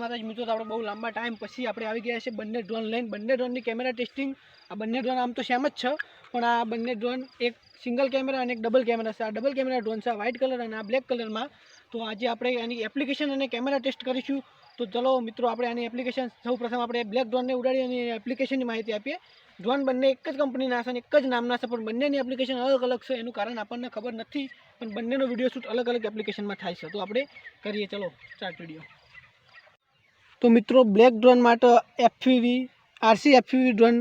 માતાજી મિત્રો, આપણે બહુ લાંબા ટાઈમ પછી આપણે આવી ગયા છે બંને ડ્રોન લઈને. બંને ડ્રોનની કેમેરા ટેસ્ટિંગ. આ બંને ડ્રોન આમ તો સેમ જ છે, પણ આ બંને ડ્રોન એક સિંગલ કેમેરા અને એક ડબલ કેમેરા છે. આ ડબલ કેમેરા ડ્રોન છે, વ્હાઇટ કલર અને આ બ્લેક કલરમાં. તો આજે આપણે આની એપ્લિકેશન અને કેમેરા ટેસ્ટ કરીશું. તો ચલો મિત્રો, આપણે આની એપ્લિકેશન સૌ પ્રથમ આપણે બ્લેક ડ્રોનને ઉડાડી અને એપ્લિકેશનની માહિતી આપીએ. ડ્રોન બંને એક જ કંપનીના છે અને એક જ નામના છે, પણ બંનેની એપ્લિકેશન અલગ અલગ છે. એનું કારણ આપણને ખબર નથી, પણ બંનેનો વિડીયો શૂટ અલગ અલગ એપ્લિકેશનમાં થાય છે. તો આપણે કરીએ, ચલો સ્ટાર્ટ વિડીયો. તો મિત્રો, બ્લેક ડ્રોન માટે એફપીવી આરસી એફપીવી ડ્રોન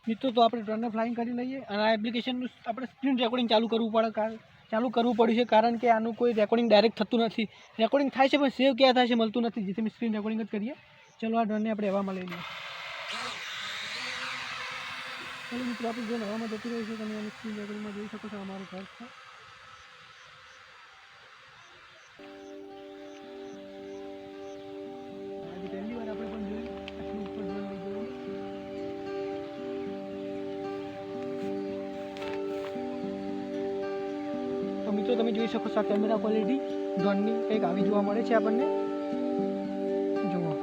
મિત્રો, તો આપણે ડ્રોનને ફ્લાઇંગ કરી લઈએ. અને આ એપ્લિકેશનનું આપણે સ્ક્રીન રેકોર્ડિંગ ચાલુ કરવું પડ્યું છે, કારણ કે આનું કોઈ રેકોર્ડિંગ ડાયરેક્ટ થતું નથી. રેકોર્ડિંગ થાય છે પણ સેવ ક્યાં થાય છે મળતું નથી, જેથી અમે સ્ક્રીન રેકોર્ડિંગ જ કરીએ. ચલો આ ડ્રોનને આપણે હવામાં લઈ લઈએ. ચલો મિત્રો, આપણે ડ્રોન હવામાં જતી રહી છે. તમે આની સ્ક્રીન રેકોર્ડિંગમાં જોઈ શકો છો. અમારું ઘર છે. આજે પહેલી વાર આપણે પણ જોયું આટલું ઉપર ડ્રોન લઈ જવું. તો મિત્રો, તમે જોઈ શકો છો આ કેમેરા ક્વોલિટી ડ્રોનની કંઈક આવી જોવા મળે છે આપણને. જુઓ,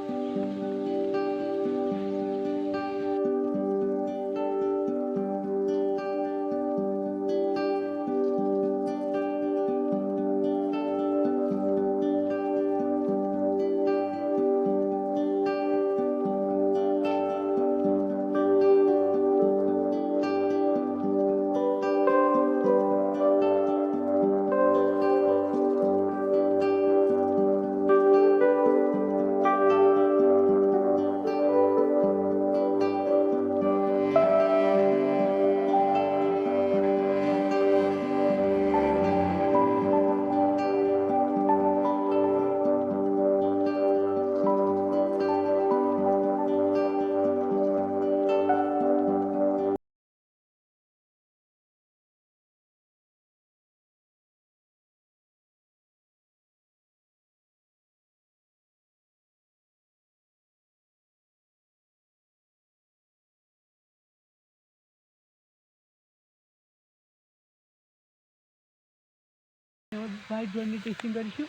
વ્હાઇટ ડ્રોનની ટેસ્ટિંગ કરીશું.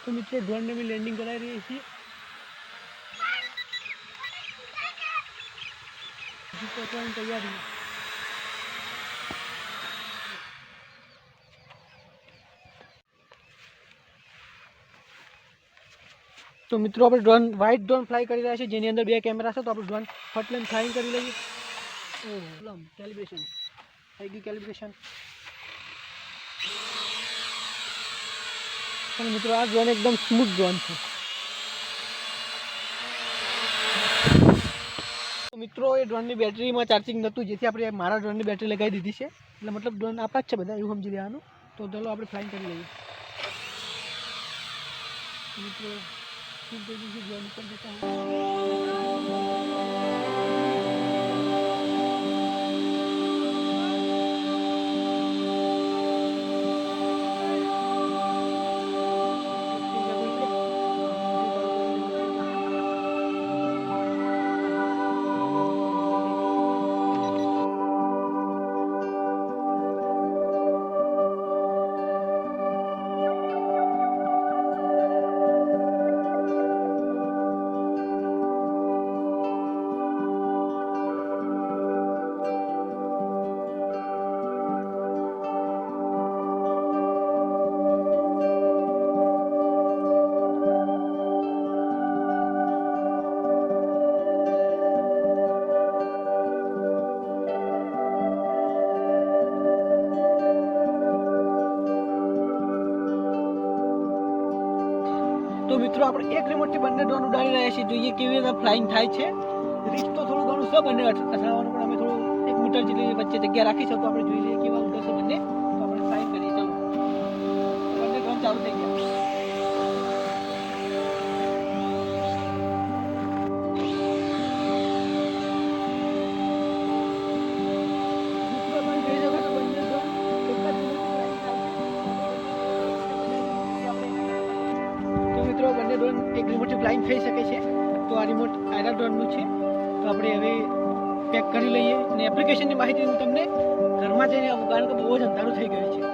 તો મિત્રો, ડ્રોનને અમે લેન્ડિંગ કરાવી રહીએ છીએ. પહોંચવાની તૈયારી. તો મિત્રો, આપણે વ્હાઇટ ડ્રોન ફ્લાય કરી રહ્યા છીએ, જેની અંદર 2 કેમેરા છે. તો આપણે ડ્રોન ફટ લઈને ફ્લાઇંગ કરી લઈએ. કેલિબ્રેશન થઈ ગયું. કેલિબ્રેશન. પણ મિત્રો, આ ડ્રોન એકદમ સ્મૂથ ડ્રોન છે. તો મિત્રો, એ ડ્રોનની બેટરીમાં ચાર્જિંગ નહોતું, જેથી આપણે મારા ડ્રોનની બેટરી લગાવી દીધી છે. એટલે મતલબ ડ્રોન આપણા જ છે બધા, એવું સમજી લેવાનું. તો ચાલો આપણે ફ્લાઇંગ કરી લઈએ. મિત્રો, ડ્રોન ઉપર જતા તો મિત્રો, આપણે એક રિમોટથી બંને ડ્રોન ઉડાડી રહ્યા છીએ. જોઈએ કેવી રીતે ફ્લાઇંગ થાય છે. રિસ્ક તો થોડું ઘણું છે બંને અથડાવવાનું, પણ અમે થોડું 1 મીટર જેટલી વચ્ચે જગ્યા રાખી છે. તો આપણે જોઈ લઈએ કેવા ઉડશે બંને. તો આપણે ફ્લાઇંગ કરીએ. ચાલો, બંને ડ્રોન ચાલુ થઈ ગયા. બંને ડ્રોન એક રિમોટથી ફ્લાઇંગ થઈ શકે છે. તો આ રિમોટ આયરા ડ્રોનનું છે. તો આપણે હવે પેક કરી લઈએ અને એપ્લિકેશનની માહિતી હું તમને ઘરમાં જઈને આપું, કારણ કે બહુ જ અંધારું થઈ ગયું છે.